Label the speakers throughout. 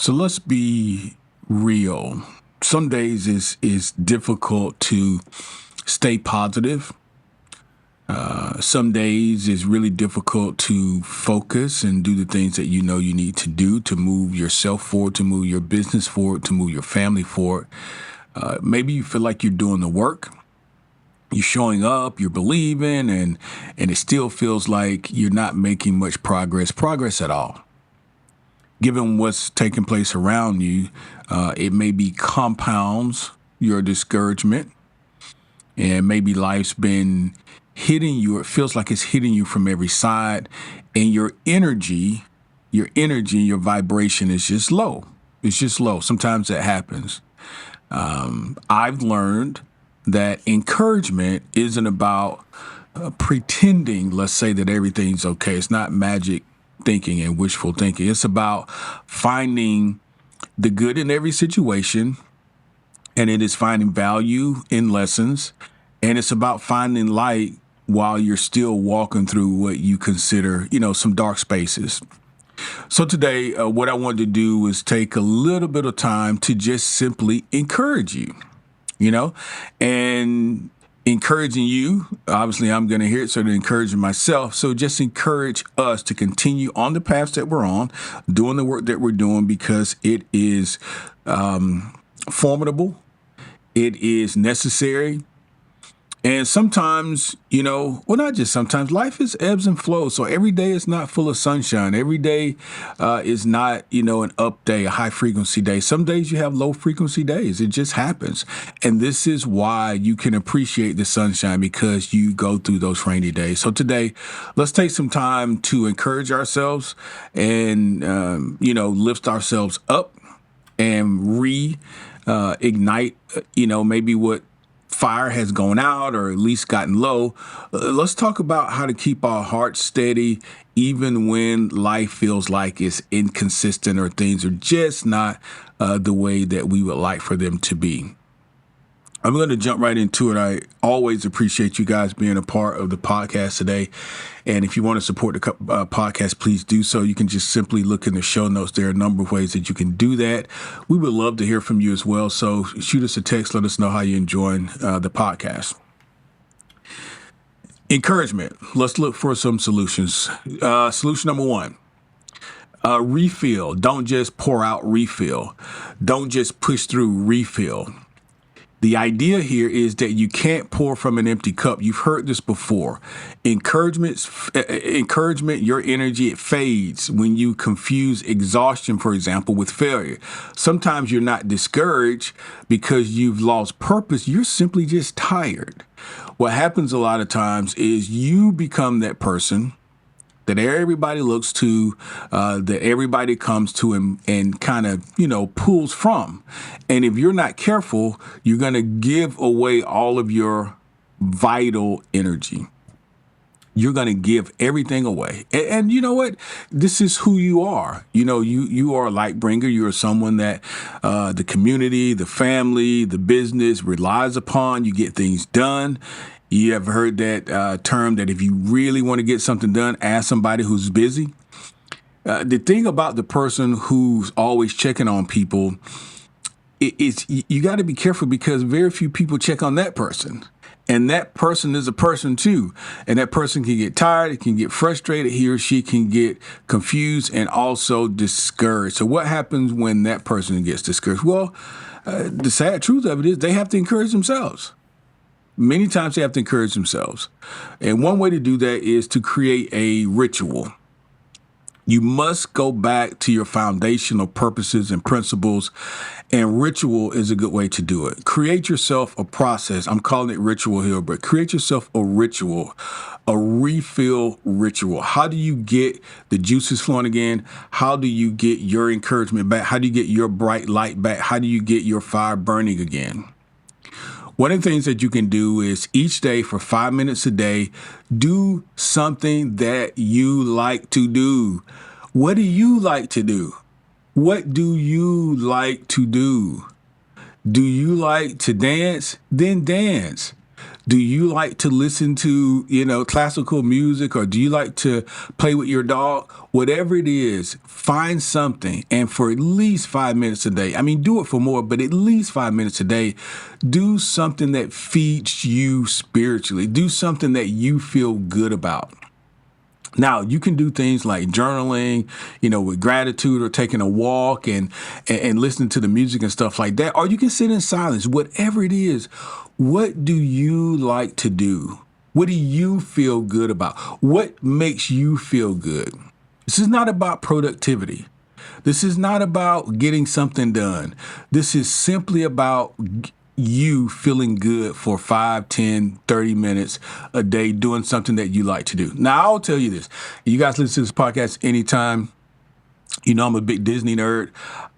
Speaker 1: So let's be real. Some days is difficult to stay positive. Some days is really difficult to focus and do the things that you know you need to do to move yourself forward, to move your business forward, to move your family forward. Maybe you feel like you're doing the work. You're showing up, you're believing, and it still feels like you're not making much progress at all. Given what's taking place around you, it maybe compounds your discouragement, and maybe life's been hitting you. It feels like it's hitting you from every side, and your energy, your vibration is just low. It's just low. Sometimes that happens. I've learned that encouragement isn't about pretending, let's say, that everything's okay. It's not magic thinking and wishful thinking. It's about finding the good in every situation, and it is finding value in lessons, and it's about finding light while you're still walking through what you consider, some dark spaces. So today, what I wanted to do is take a little bit of time to just simply encourage you, and encouraging you. Obviously, I'm going to hear it, so to encouraging myself. So just encourage us to continue on the paths that we're on, doing the work that we're doing, because it is formidable. It is necessary. And sometimes, not just sometimes, life is ebbs and flows. So every day is not full of sunshine. Every day is not, an up day, a high frequency day. Some days you have low frequency days. It just happens. And this is why you can appreciate the sunshine, because you go through those rainy days. So today, let's take some time to encourage ourselves and, lift ourselves up and reignite, maybe what fire has gone out or at least gotten low. Let's talk about how to keep our hearts steady even when life feels like it's inconsistent or things are just not the way that we would like for them to be. I'm going to jump right into it. I always appreciate you guys being a part of the podcast today. And if you want to support the podcast, please do so. You can just simply look in the show notes. There are a number of ways that you can do that. We would love to hear from you as well. So shoot us a text. Let us know how you're enjoying the podcast. Encouragement. Let's look for some solutions. Solution number one. Refill. Don't just pour out, refill. Don't just push through, refill. The idea here is that you can't pour from an empty cup. You've heard this before. Encouragement, your energy, it fades when you confuse exhaustion, for example, with failure. Sometimes you're not discouraged because you've lost purpose. You're simply just tired. What happens a lot of times is you become that person that everybody looks to, that everybody comes to and kind of, pulls from. And if you're not careful, you're going to give away all of your vital energy. You're going to give everything away. And you know what? This is who you are. You are a light bringer. You're someone that the community, the family, the business relies upon. You get things done. You ever heard that term that if you really want to get something done, ask somebody who's busy? The thing about the person who's always checking on people is you got to be careful, because very few people check on that person. And that person is a person too. And that person can get tired, it can get frustrated, he or she can get confused and also discouraged. So what happens when that person gets discouraged? Well, the sad truth of it is they have to encourage themselves. Many times they have to encourage themselves. And one way to do that is to create a ritual. You must go back to your foundational purposes and principles, and ritual is a good way to do it. Create yourself a process. I'm calling it ritual here, but create yourself a ritual, a refill ritual. How do you get the juices flowing again? How do you get your encouragement back? How do you get your bright light back? How do you get your fire burning again? One of the things that you can do is each day for 5 minutes a day, do something that you like to do. What do you like to do? What do you like to do? Do you like to dance? Then dance. Do you like to listen to, classical music, or do you like to play with your dog? Whatever it is, find something. And for at least 5 minutes a day, I mean, do it for more, but at least 5 minutes a day, do something that feeds you spiritually. Do something that you feel good about. Now, you can do things like journaling, with gratitude, or taking a walk and listening to the music and stuff like that. Or you can sit in silence, whatever it is. What do you like to do? What do you feel good about? What makes you feel good? This is not about productivity. This is not about getting something done. This is simply about you feeling good for 5, 10, 30 minutes a day doing something that you like to do. Now, I'll tell you this. You guys listen to this podcast anytime. I'm a big Disney nerd.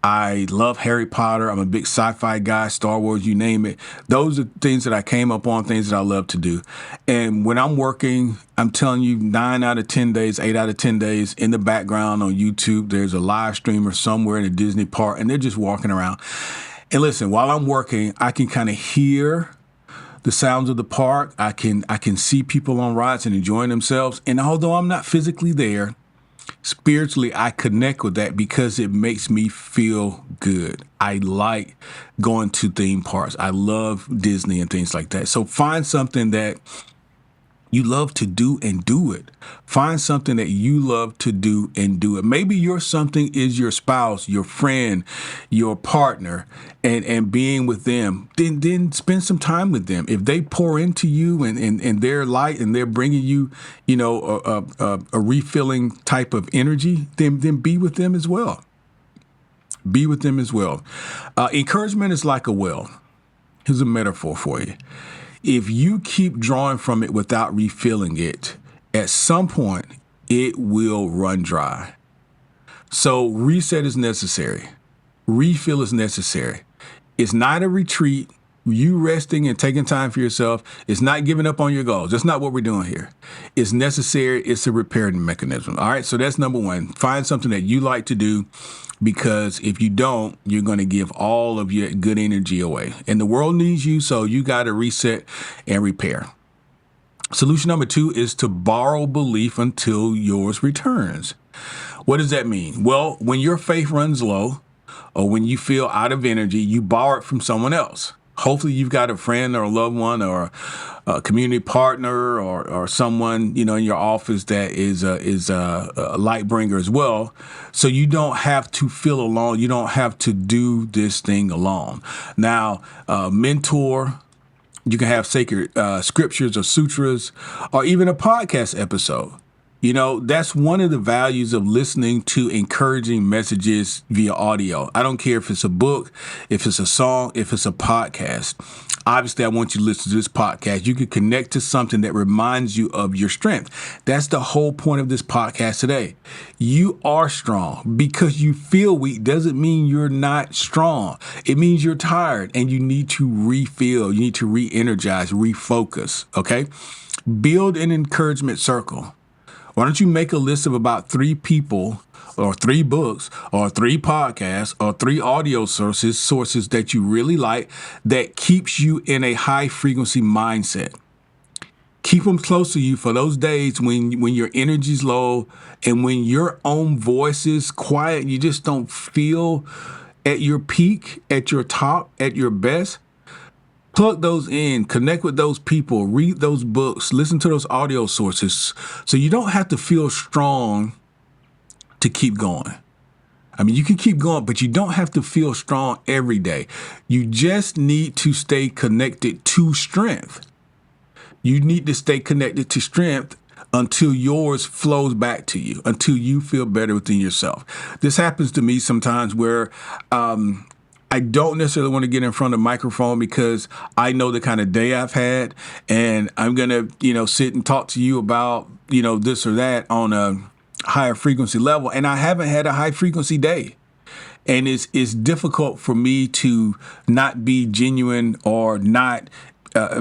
Speaker 1: I love Harry Potter. I'm a big sci-fi guy, Star Wars, you name it. Those are things that I came up on, things that I love to do. And when I'm working, I'm telling you, 9 out of 10 days, 8 out of 10 days, in the background on YouTube, there's a live streamer somewhere in a Disney park, and they're just walking around. And listen, while I'm working, I can kind of hear the sounds of the park. I can see people on rides and enjoying themselves. And although I'm not physically there, spiritually, I connect with that because it makes me feel good. I like going to theme parks. I love Disney and things like that. So find something that you love to do and do it. Find something that you love to do and do it. Maybe your something is your spouse, your friend, your partner, and being with them. Then spend some time with them. If they pour into you and they're light and they're bringing you, a refilling type of energy, then be with them as well. Be with them as well. Encouragement is like a well. Here's a metaphor for you. If you keep drawing from it without refilling it, at some point, it will run dry. So reset is necessary. Refill is necessary. It's not a retreat. You resting and taking time for yourself. It's not giving up on your goals. That's not what we're doing here. It's necessary. It's a repairing mechanism. All right. So that's number one. Find something that you like to do, because if you don't, you're going to give all of your good energy away. And the world needs you. So you got to reset and repair. Solution number 2 is to borrow belief until yours returns. What does that mean? Well, when your faith runs low, or when you feel out of energy, you borrow it from someone else. Hopefully you've got a friend or a loved one or a community partner or someone, in your office that is a light bringer as well. So you don't have to feel alone. You don't have to do this thing alone. Now, mentor, you can have sacred scriptures or sutras, or even a podcast episode. That's one of the values of listening to encouraging messages via audio. I don't care if it's a book, if it's a song, if it's a podcast. Obviously, I want you to listen to this podcast. You can connect to something that reminds you of your strength. That's the whole point of this podcast today. You are strong. Because you feel weak doesn't mean you're not strong. It means you're tired and you need to refill. You need to re-energize, refocus. Okay? Build an encouragement circle. Why don't you make a list of about 3 people or 3 books or 3 podcasts or 3 audio sources that you really like that keeps you in a high frequency mindset. Keep them close to you for those days when your energy's low and when your own voice is quiet and you just don't feel at your peak, at your top, at your best. Plug those in, connect with those people, read those books, listen to those audio sources so you don't have to feel strong to keep going. I mean, you can keep going, but you don't have to feel strong every day. You just need to stay connected to strength. You need to stay connected to strength until yours flows back to you, until you feel better within yourself. This happens to me sometimes where I don't necessarily want to get in front of a microphone because I know the kind of day I've had, and I'm going to, sit and talk to you about, this or that on a higher frequency level. And I haven't had a high frequency day. And it's difficult for me to not be genuine or not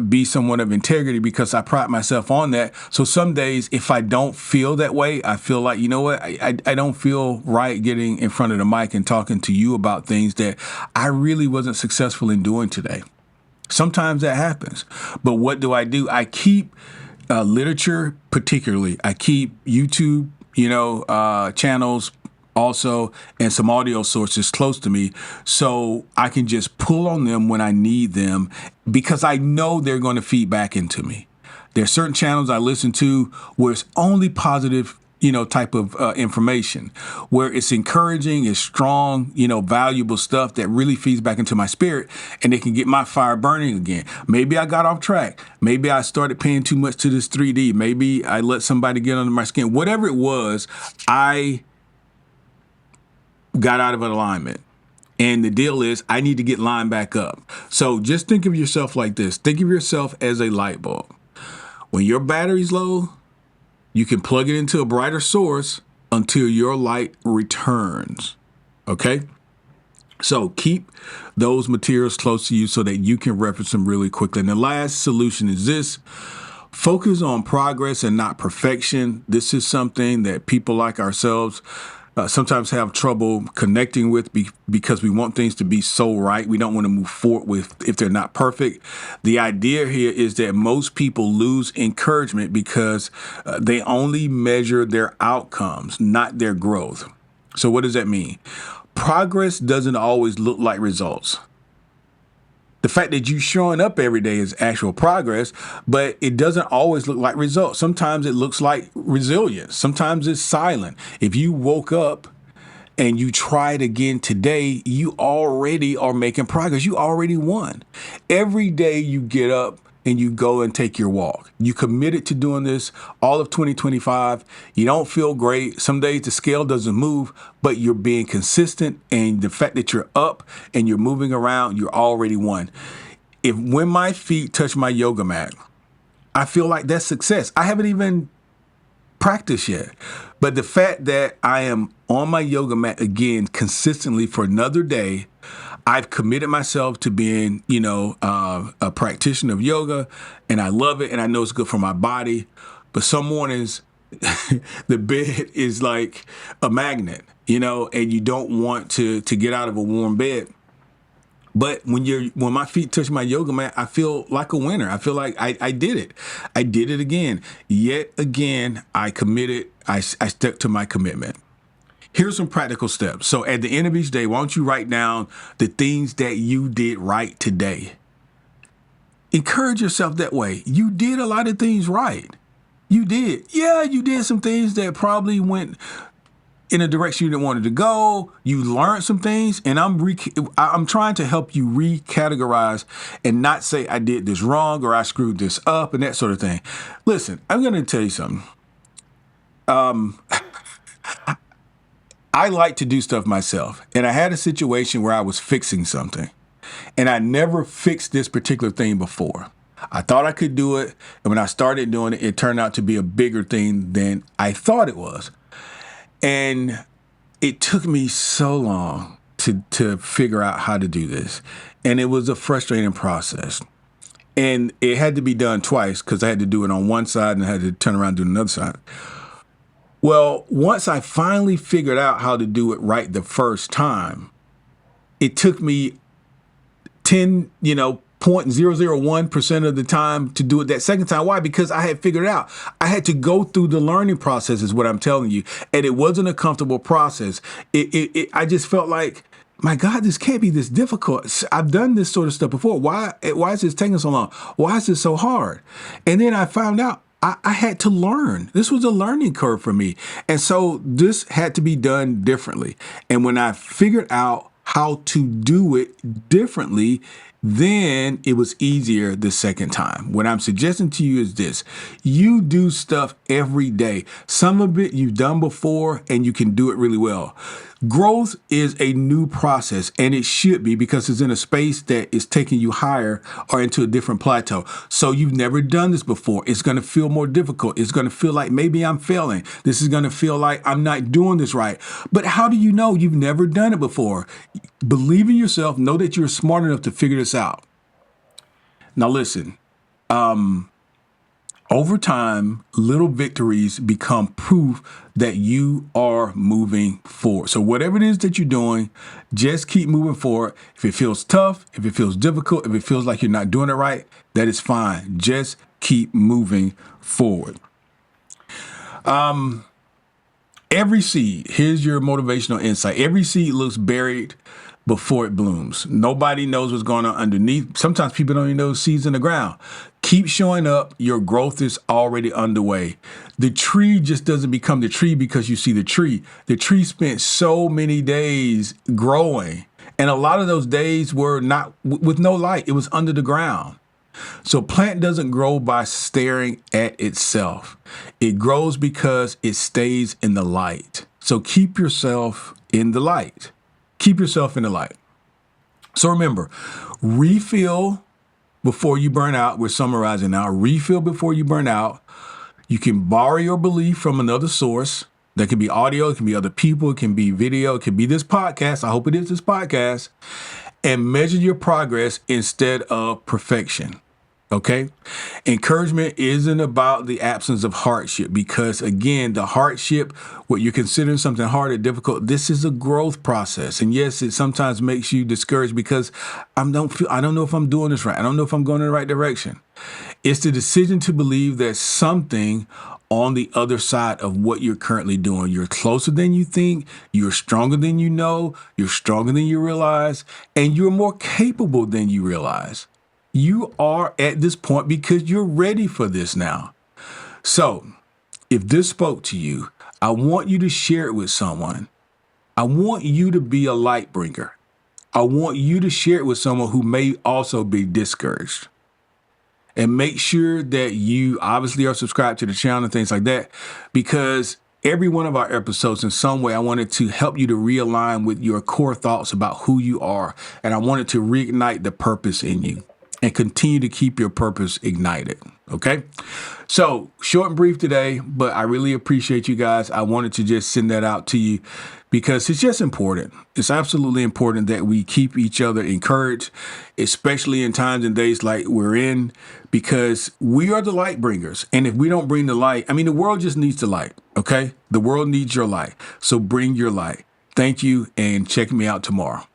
Speaker 1: be someone of integrity because I pride myself on that. So some days, if I don't feel that way, I feel like, you know what, I don't feel right getting in front of the mic and talking to you about things that I really wasn't successful in doing today. Sometimes that happens. But what do? I keep literature, particularly. I keep YouTube, channels also, and some audio sources close to me so I can just pull on them when I need them because I know they're going to feed back into me. There are certain channels I listen to where it's only positive, type of information, where it's encouraging, it's strong, valuable stuff that really feeds back into my spirit, and it can get my fire burning again. Maybe I got off track. Maybe I started paying too much to this 3D. Maybe I let somebody get under my skin. Whatever it was, I got out of alignment. And the deal is I need to get lined back up. So just think of yourself like this. Think of yourself as a light bulb. When your battery's low, you can plug it into a brighter source until your light returns. Okay? So keep those materials close to you so that you can reference them really quickly. And the last solution is this. Focus on progress and not perfection. This is something that people like ourselves sometimes have trouble connecting with because we want things to be so right. We don't want to move forward with if they're not perfect. The idea here is that most people lose encouragement because they only measure their outcomes, not their growth. So what does that mean? Progress doesn't always look like results. The fact that you showing up every day is actual progress, but it doesn't always look like results. Sometimes it looks like resilience. Sometimes it's silent. If you woke up and you tried again today, you already are making progress. You already won. Every day you get up and you go and take your walk. You committed to doing this all of 2025. You don't feel great. Some days the scale doesn't move, but you're being consistent. And the fact that you're up and you're moving around, you're already won. When my feet touch my yoga mat, I feel like that's success. I haven't even practiced yet. But the fact that I am on my yoga mat again consistently for another day, I've committed myself to being, a practitioner of yoga, and I love it, and I know it's good for my body. But some mornings, the bed is like a magnet, and you don't want to get out of a warm bed. But when my feet touch my yoga mat, I feel like a winner. I feel like I did it. I did it again. Yet again, I committed. I stuck to my commitment. Here's some practical steps. So at the end of each day, why don't you write down the things that you did right today? Encourage yourself that way. You did a lot of things right. You did. Yeah, you did some things that probably went in a direction you didn't want it to go. You learned some things, and I'm trying to help you recategorize and not say I did this wrong or I screwed this up and that sort of thing. Listen, I'm going to tell you something. I like to do stuff myself, and I had a situation where I was fixing something, and I never fixed this particular thing before. I thought I could do it, and when I started doing it, it turned out to be a bigger thing than I thought it was. And it took me so long to figure out how to do this, and it was a frustrating process. And it had to be done twice because I had to do it on one side and I had to turn around and do it on another side. Well, once I finally figured out how to do it right the first time, it took me 0.001% of the time to do it that second time. Why? Because I had figured it out. I had to go through the learning process is what I'm telling you. And it wasn't a comfortable process. I just felt like, my God, this can't be this difficult. I've done this sort of stuff before. Why is this taking so long? Why is this so hard? And then I found out I had to learn. This was a learning curve for me. And so this had to be done differently. And when I figured out how to do it differently, then it was easier the second time. What I'm suggesting to you is this. You do stuff every day. Some of it you've done before and you can do it really well. Growth is a new process, and it should be because it's in a space that is taking you higher or into a different plateau. So you've never done this before. It's going to feel more difficult. It's going to feel like maybe I'm failing. This is going to feel like I'm not doing this right. But how do you know? You've never done it before. Believe in yourself. Know that you're smart enough to figure this out. Now listen, Over time, little victories become proof that you are moving forward. So whatever it is that you're doing, just keep moving forward. If it feels tough, if it feels difficult, if it feels like you're not doing it right, that is fine. Just keep moving forward. Every seed, here's your motivational insight. Every seed looks buried before it blooms. Nobody knows what's going on underneath. Sometimes people don't even know seeds in the ground. Keep showing up. Your growth is already underway. The tree just doesn't become the tree because you see the tree. The tree spent so many days growing, and a lot of those days were not with no light. It was under the ground. So plant doesn't grow by staring at itself. It grows because it stays in the light. So keep yourself in the light. Keep yourself in the light. So remember, refill before you burn out. We're summarizing now. Refill before you burn out. You can borrow your belief from another source. That can be audio, it can be other people, it can be video, it can be this podcast. I hope it is this podcast. And measure your progress instead of perfection. Okay? Encouragement isn't about the absence of hardship because, again, the hardship, what you're considering something hard or difficult, this is a growth process. And yes, it sometimes makes you discouraged because I don't know if I'm doing this right. I don't know if I'm going in the right direction. It's the decision to believe there's something on the other side of what you're currently doing. You're closer than you think, you're stronger than you know, you're stronger than you realize, and you're more capable than you realize. You are at this point because you're ready for this now. So if this spoke to you, I want you to share it with someone. I want you to be a light bringer. I want you to share it with someone who may also be discouraged. And make sure that you obviously are subscribed to the channel and things like that, because every one of our episodes in some way, I wanted to help you to realign with your core thoughts about who you are. And I wanted to reignite the purpose in you and continue to keep your purpose ignited. Okay. So short and brief today, but I really appreciate you guys. I wanted to just send that out to you because it's just important. It's absolutely important that we keep each other encouraged, especially in times and days like we're in, because we are the light bringers. And if we don't bring the light, the world just needs the light. Okay. The world needs your light. So bring your light. Thank you and check me out tomorrow.